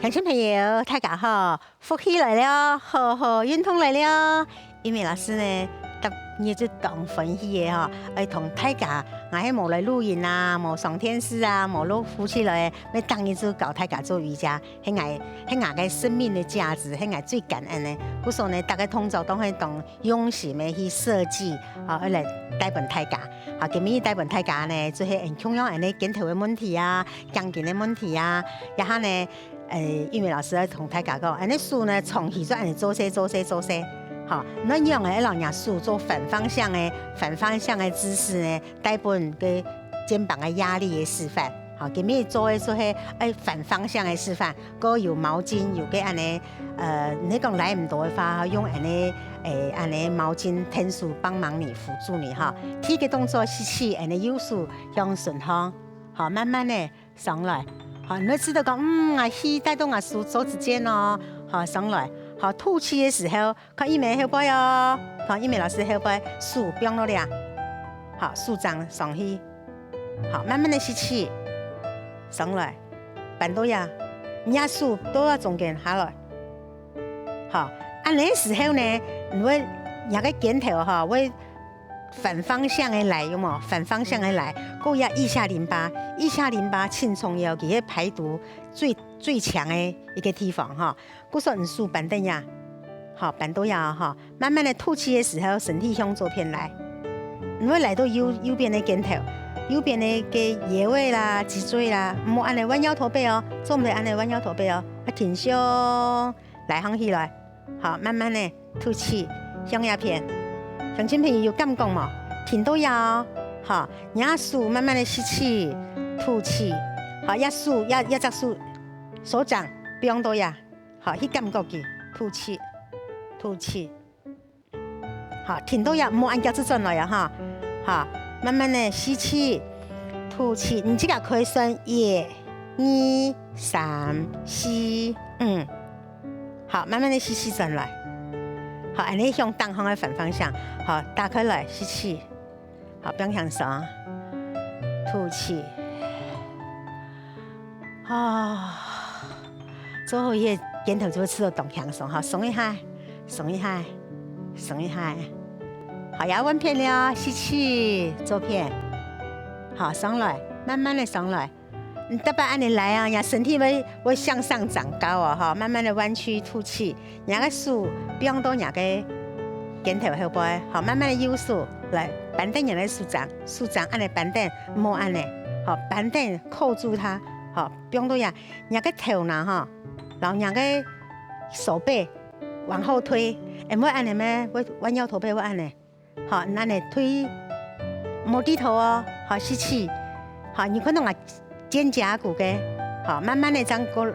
乡亲朋友，大家好，福气来了，好好运通来了。因为老师呢，特日子当欢喜的哈，爱同大家，我喺无来录音啊，无上天师啊，无录夫妻来，要当日子教大家做瑜伽，迄我嘅生命的价值，迄我最感恩的。故说呢，大家通常都喺当用心的去设计，啊，来带本大家。啊，今日带本大家呢，做迄同样安尼检讨的问题啊，钢筋的问题啊，然后呢。因为老师同大家讲，安尼树呢，从起就安尼做些，好，那样的让人树做反方向的姿势呢，带本给肩膀的压力的示范。好，今日做些反方向的示范，个有毛巾，有给安尼你讲来唔到的话，用安尼毛巾天数帮忙你辅助你哈。第一个动作吸气，安尼右手向顺方，好，慢慢的上来。好，你知道讲，吸带动手指尖哦，好上来，好吐气的时候，看一枚后背哦，看一枚老师后背，手不用落俩，好手掌上去，好慢慢的吸气，上来，板多呀，你呀手都要中间下来，好，按那时候呢，你会那个肩头哈会。反方向的来，有冇？反方向的来，够要腋下淋巴，轻松腰，给排毒最强的一个地方哈。故说你数板凳呀，好板凳呀哈，慢慢的吐气的时候，身体向左偏来，你会来到右边的肩头，右边的个腰位啦、脊椎啦，唔好按嚟弯腰驼背哦，做唔嚟按嚟弯腰驼背哦，挺胸来向起来，好慢慢的吐气向右偏。乡亲朋友有感觉嘛？挺都要，好，压手慢慢的吸气，吐气，好，压手压只手掌不用多压，好，去感觉嘅，吐气，好，挺都要，莫按脚趾转来呀哈，好，慢慢的吸气，吐气，你这个可以算1、2、3、4，好，慢慢的吸气转来。好，安尼向东方的反方向，好，打开来吸气，好，不要向上，吐气，最后一个肩头就会吃到动向上，好，松一下，好，压弯片了，吸气，左片，好，上来，慢慢的上来，你大半按你来啊，呀，身体会向上长高啊，哈，慢慢的弯曲，吐气，两个手不用多，两个肩头后背，好，慢慢的右手来板凳，两个手掌按你板凳，莫按你，好，板凳扣住它，好，不用多呀，两个头呢哈，然后两个手背往后推，莫按你咩，我弯腰驼背我按你，好，那你推，莫低头哦，好，吸气，好，你可能啊。肩胛骨嘅，好，慢慢的这样过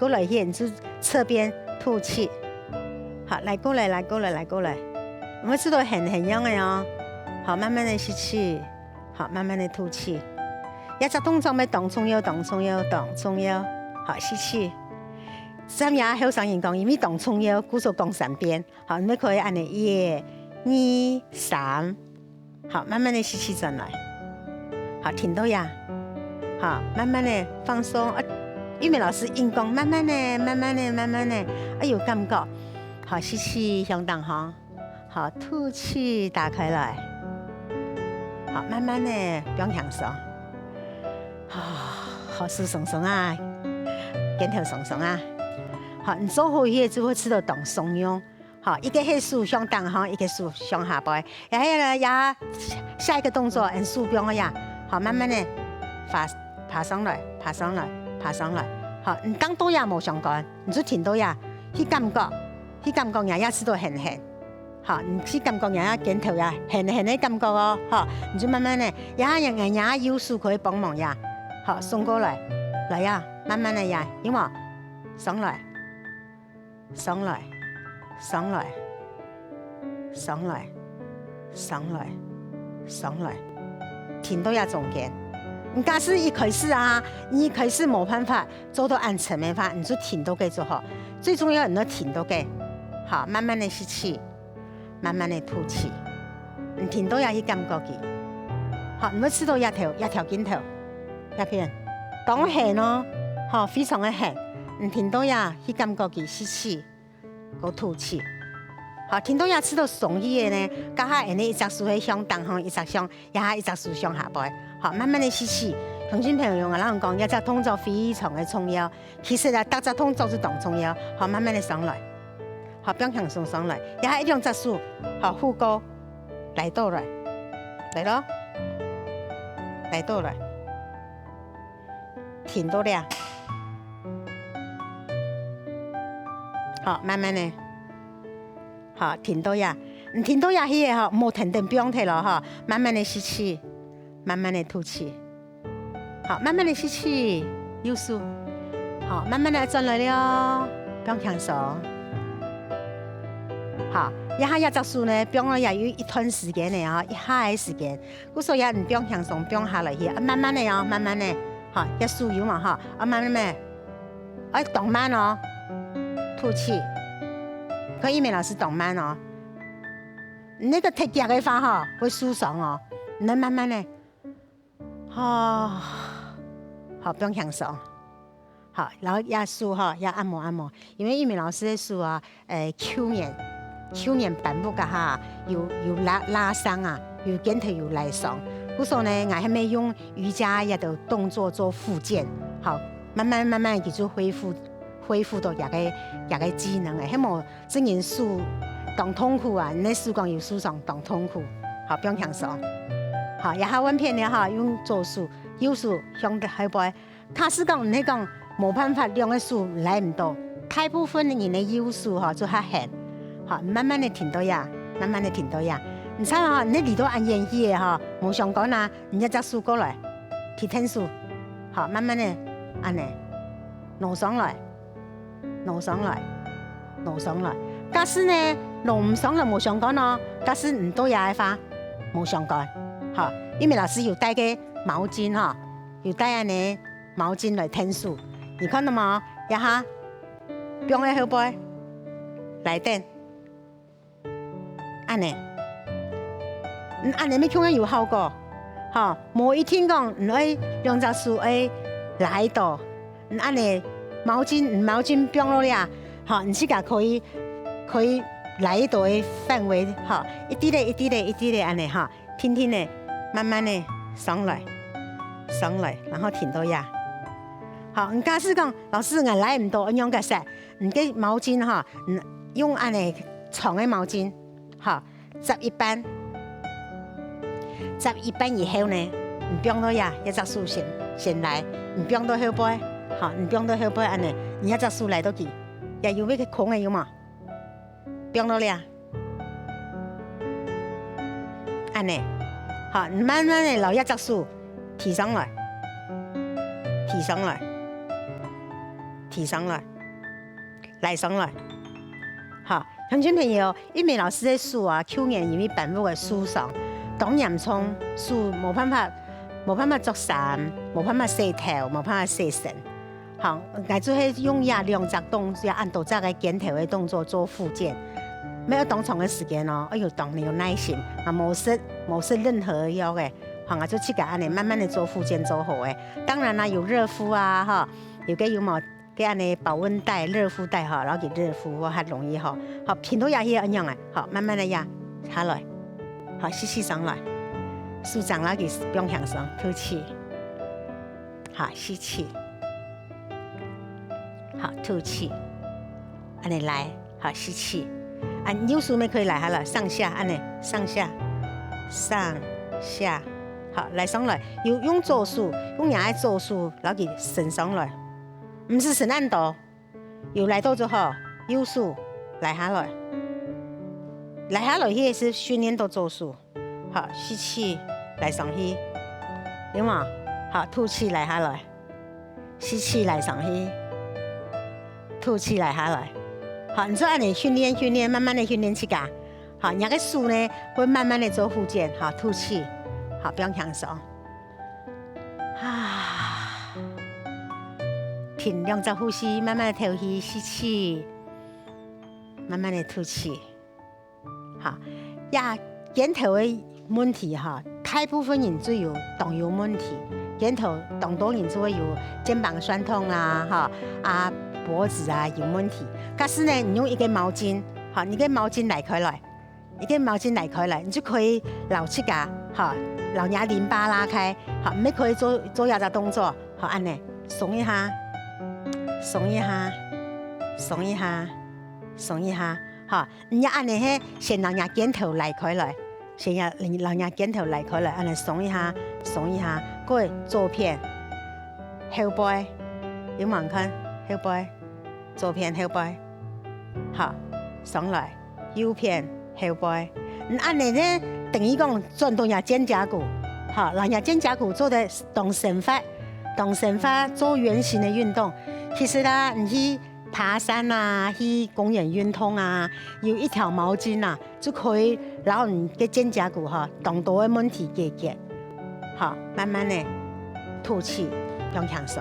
来，沿住侧边吐气，好，来过来，我们知道很样的哦，好，慢慢的吸气，好，慢慢的吐气，一只动作咪动冲腰，好，吸气，三牙后上人讲，因为动冲腰，鼓手讲3遍，好，你们可以按1、2、3，好，慢慢的吸气转来，好，挺到呀。好，慢慢的放松，玉美老师硬功，慢慢的，有感觉。好，吸气向东方，好，吐气打开来，好，慢慢的不用向上，好，手松松啊，肩头松松啊，好，你做好嘢就会吃到动松腰，好，一个手向东方，一个手向下背，然后呢，下一个动作，手不用呀，好，慢慢的爬上来，好，你当多也冇相干，你就停到呀，去感觉人家吃到很，好，你去感觉人家肩头呀，很的感觉哦，好，你就慢慢的，人家右手可以帮忙呀，好，送过来呀，慢慢的呀，因为上来，停到呀中间。你假使一开始冇办法做到按层面法，你就停都可以做好。最重要，你要停都可以。好，慢慢的吸气，慢慢的吐气。你停都要去感觉佢。好，你要吃到压条筋头，压片，当咸咯，好，非常的咸。听到呀，去感觉佢吸气，个吐气。好，听到呀，吃到松气的呢，家下人哋一直树喺向东方，一直向，也下一直树向下背。好，慢慢的吸气。乡亲朋友用咱讲，一只动作非常的重要。其實啊，各隻動作都同重要。好，慢慢的上來，好，不要輕鬆上來。也係一兩隻手，好，副高來到來，來咯，來到來，停到了。好，慢慢的，好，停到呀，停到呀，迄個哈，冇停定不用停了哈，慢慢的吸氣，慢慢的吐氣。好，慢慢的吸气，右手，好，慢慢的转来了，不用轻松。好，一下一只手呢，不用也有一段时间的啊，一下的时间，故所以也不用轻松，不用下来去，慢慢的哦，慢慢的，好，一手有嘛哈，慢慢的，动慢哦，吐气，可以，美老师动慢哦，那个太夹的话哈，会舒爽哦，你能慢慢的，好，不用享受。好，然后压手哈，要按摩按摩，因为玉美老师的手啊，手面板部噶哈，有拉伤啊，有肩头有拉伤，故所呢，我还没用瑜伽一的动作做复健，好，慢慢佢就恢復到一個技能嘅，希望真人手當痛苦啊，你手講有手上當痛苦，好，不用享受。好，然後阮片呢哈，用左手。右手向着後背，他是講你講冇辦法兩個手來唔到，大部分的人的右手哈就較閒，好慢慢的停到呀，慢慢的停到呀。你睇下，你嚟到按演戲嘅哈，冇相干啊，你一隻手過來，提天手，好慢慢的按呢，挪上來，挪上來，挪上來。假使呢挪唔上來冇相干咯，假使唔到也嘅話冇相干，好，因為老師有帶嘅。毛巾哈，有帶安尼毛巾來天數，你看到冇？一下放喺後背，來電，安尼，安尼咪咁樣有效果，哈！冇一天講唔愛兩隻手愛來到，安尼毛巾放落嚟，哈！你自己可以來到嘅範圍，哈！一啲咧安尼哈，天天咧慢慢咧上來。上來，然後停到呀。好，你假使講老師我來唔到，我用個啥？你嘅毛巾哈，用安尼長嘅毛巾，哈，折一半以後呢，唔不用到呀，一隻手先來，唔不用到後背，好，唔不用到後背安尼，你一隻手來到幾，也有咩嘅空嘅有嘛？不用到了，安尼，好，你慢慢的留一隻手。提上來，提上來，提上來，來上來。好，鄉親朋友，玉美老師的手啊，去年因為板部嘅受傷，當嚴重，手冇辦法做衫，冇辦法洗頭，冇辦法洗身。好，我就係用兩隻動作，按到這個肩頭嘅動作做復健。沒有當長嘅時間哦，要當你有耐心，啊冇食任何藥嘅。好，我就去安尼慢慢的做復健做好誒。當然啦，有熱敷啊，哈，有冇嘅安尼保溫袋、熱敷袋哈，然後給熱敷我較容易哈。好，平頭壓一樣誒，好，慢慢的壓下來，好，吸氣上來，舒張啦，給不用向上吐氣，好，吸氣，好，吐氣，安尼來，好，吸氣，按右手咪可以來下來，上下安尼，上下，上下。好，來上來，用左手，用兩個左手，然後給伸上來，唔是伸按到，有來到就好，右手來下來，來下來也是訓練到左手，好，吸氣來上去，有冇？好，吐氣來下來，吸氣來上去，吐氣來下來，好，你說按你訓練，慢慢的訓練起㗎，好，兩個手呢會慢慢的做復健，好，吐氣。好，不用享受。停兩隻呼吸，慢慢的吐氣，吸氣，慢慢的吐氣。好，呀，肩頭的問題哈，大部分人只有动有问题，肩头动多人就会有肩膀酸痛啦，脖子有问题。可是呢，你用一根毛巾，你跟毛巾拉开来，你就可以老去噶，老牙淋巴拉开，没可以做压的动作，按呢松一下，松一下，松一下，松一下，你要按呢先老牙肩头拉开来。先要老牙肩头拉开来，按来松一下，过来左片后背，有冇人看后背？左片后背，好，上来右片后背。你按你呢，等于讲转动下肩胛骨，老牙肩胛骨做的动身法做圆形的运动。其实啦，你去爬山去公园运动有一条毛巾就可以，然后你的肩胛骨动多的问题解决。好，慢慢的吐气，用强手。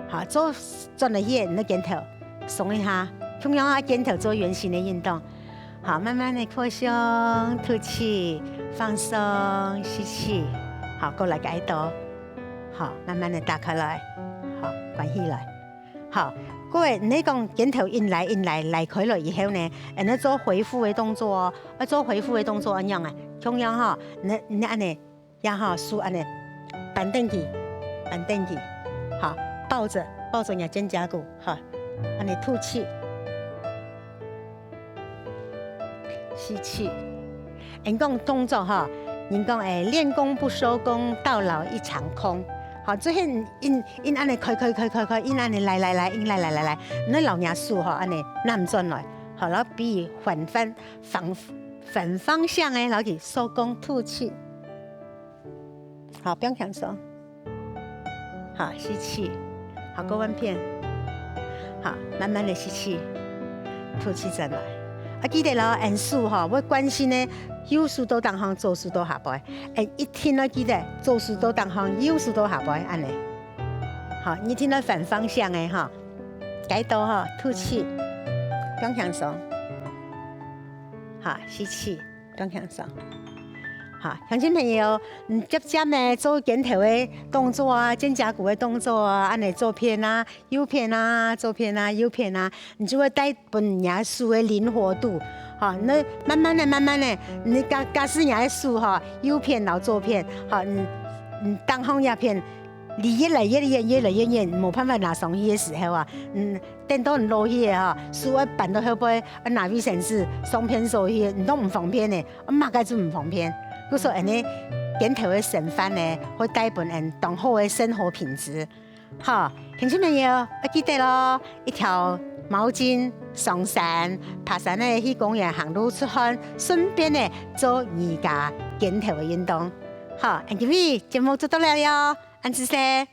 好，做转了叶，你的肩头松一下，同样肩头做圆形的运动。好，慢慢的扩胸，吐气，放松，吸气。好，过来改多。好，慢慢的打开来，好，关起来。好。各位，你講肩頭來開了以後呢，你做恢復的動作哦。做恢復的動作一樣同樣你按呢，然後數按呢，板凳起，好，抱着你肩胛骨，好，按你吐氣，吸氣。人講動作人講練功不收功，到老一場空。好，最後因安尼開，因安尼來，你老牙數安尼南轉來，好，然後比反方向然後去收工吐氣，好，不用強手，好，吸氣，好，過彎片，好，慢慢的吸氣，吐氣轉來，記得咯，按數我關心呢。右手都當行，左手都下背。一聽到記得左手都當行，右手都下背，安尼。好，你聽到反方向的改到吐氣，不用強手。好，吸氣，不用強手。好，鄉親朋友，接着呢做肩頭的動作肩胛骨的動作安尼左片右片左片右片你就會帶本牙數的靈活度。好，那慢慢的，你假使牙數右片到左片，好，你當行牙片離越來越遠，冇辦法拿上去的時候等到你落去數要搬到後背，拿衛生紙雙片收去，你都唔方便的，馬個就唔方便。佢說安尼肩頭的伸法呢，會帶本人更好的生活品質。好，鄉親朋友要記得咯，一條毛巾上山，爬山呢去公園行路出汗，順便呢做瑜伽肩頭的運動。好，今日節目就到了喲，安子些。